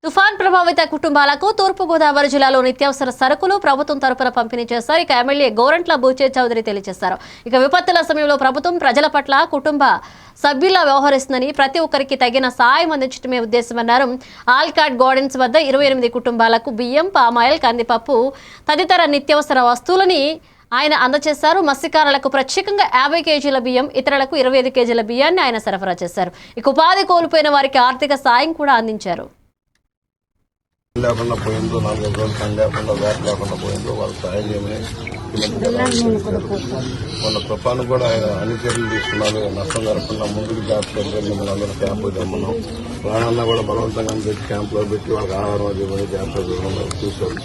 తుఫాన్ ప్రభావిత కుటుంబాలకు తూర్పుగోదావరి జిల్లాలో నిత్యావసర సరుకులు ప్రభుత్వం తరపున పంపిణీ చేశారు. ఇక ఎమ్మెల్యే గోరంట్ల బూచే చౌదరి తెలియజేశారు. ఇక విపత్తుల సమయంలో ప్రభుత్వం ప్రజల పట్ల కుటుంబ సభ్యులా వ్యవహరిస్తుందని, ప్రతి ఒక్కరికి తగిన సాయం అందించడమే ఉద్దేశమన్నారు. ఆల్కాడ్ గార్డెన్స్ వద్ద 28 కుటుంబాలకు బియ్యం, పామాయిల్, కందిపప్పు తదితర నిత్యావసర వస్తువులని ఆయన అందజేశారు. మత్స్యకారులకు ప్రత్యేకంగా 50 కేజీల బియ్యం, ఇతరులకు 25 కేజీల బియ్యాన్ని ఆయన సరఫరా చేశారు. ఇక ఉపాధి కోల్పోయిన వారికి ఆర్థిక సాయం కూడా అందించారు. లేకుండా పోయిందో 4 రోజులు పని లేకుండా వేట లేకుండా పోయిందో వాళ్ళకి సాయం చేయమని మొన్న తుఫాను కూడా ఆయన అన్ని చర్యలు తీసుకున్నారు. నష్టం జరగకుండా ముందుకు జాగ్రత్తగా మిమ్మల్ని అందరూ క్యాంపు తెమ్మన్నాం. ప్రాణాలను కూడా బలవంతంగా పెట్టి క్యాంపులో పెట్టి వాళ్ళకి ఆహారం అది ఇవ్వని జాగ్రత్తగా చూశారు.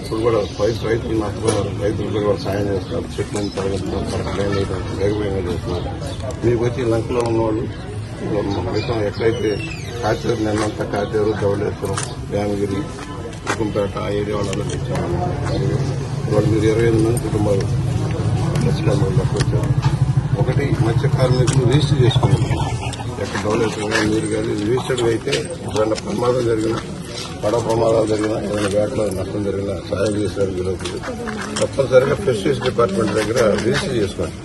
ఇప్పుడు కూడా రైతులు నష్టపోయారు. రైతులు కూడా వాళ్ళు సాయం చేస్తున్నారు. చెట్లను తరగడం వేగవేగంగా చేస్తున్నారు. మీకు వచ్చి లంకలో ఉన్నవాళ్ళు మిగతా ఎక్కడైతే కాచేరు నిన్నంతా కాచేరు, ధవళేశ్వరం, యామగిరి, కుంపేట ఆ ఏరియా వాళ్ళందరూ తెచ్చాము. వాళ్ళు మీరు 25 మంది కుటుంబాలు మత్స్యకారులకు వచ్చారు. ఒకటి మత్స్య కార్మికులు రిజిస్టర్ చేసుకున్నారు. ఎక్కడ ధవళేశ్వరం కానీ మీరు కానీ రిజిస్టర్డ్ అయితే ఏదైనా ప్రమాదం జరిగినా, పడవ ప్రమాదాలు జరిగినా, ఏదైనా వేటలో నష్టం జరిగినా సాయం చేసేవారు వీలవుతుంది. తప్పనిసరిగా ఫిషరీస్ డిపార్ట్మెంట్ దగ్గర రిజిస్టర్ చేసుకోండి.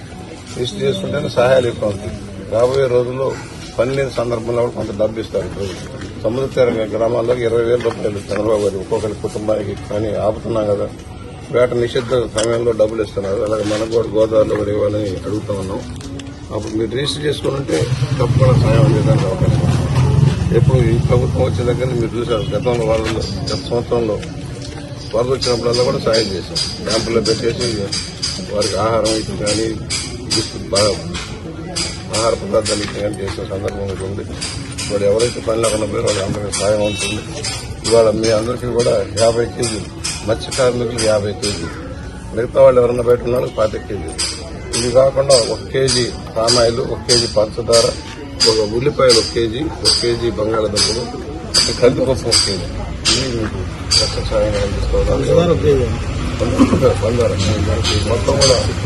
రిజిస్టర్ చేసుకుంటేనే సహాయాలు ఎక్కువ అవుతుంది. రాబోయే రోజుల్లో పని లేని సందర్భంలో కూడా కొంత డబ్బు ఇస్తారు. సముద్ర తీర గ్రామాల్లో 20,000 రూపాయలు చంద్రబాబు గారు ఒక్కొక్కరి కుటుంబానికి కానీ ఆపుతున్నాం కదా. వేట నిషిద్ధ సమయంలో డబ్బులు ఇస్తున్నారు. అలాగే మనకు కూడా గోదావరిలో కూడా ఇవ్వాలని అడుగుతా ఉన్నాం. అప్పుడు మీరు రిజిస్టర్ చేసుకుంటే తప్పకుండా సాయం అందేదానికి అవకాశం ఉంది. ఎప్పుడు ఈ ప్రభుత్వం వచ్చిన దగ్గర మీరు చూసారు. గత సంవత్సరంలో వరద వచ్చినప్పుడల్లా కూడా సాయం చేశాం. క్యాంపుల్లో పెట్టేసి వారికి ఆహారం ఇచ్చి కానీ ఆహార పదార్థాలు ఇచ్చి కానీ చేసిన సందర్భం ఉంది. ఇప్పుడు ఎవరైతే పని లేకుండా పోయారో వాళ్ళ అందరికీ సాయం అవుతుంది. ఇవాళ మీ అందరికీ కూడా 50 కేజీలు, మత్స్య కార్మికులు 50 కేజీలు, మిగతా వాళ్ళు ఎవరన్నా బయట ఉన్నారు 25 కేజీలు. ఇది కాకుండా 1 కేజీ పామాయిల్, 1 కేజీ పంచదార, ఒక ఉల్లిపాయలు 1 కేజీ, 1 కేజీ బంగాళాదుంపలు, కందిపప్పు 1 కేజీ. ఇవి మీకు రక్షణ సాయంగా అందిస్తున్నారు. మొత్తం కూడా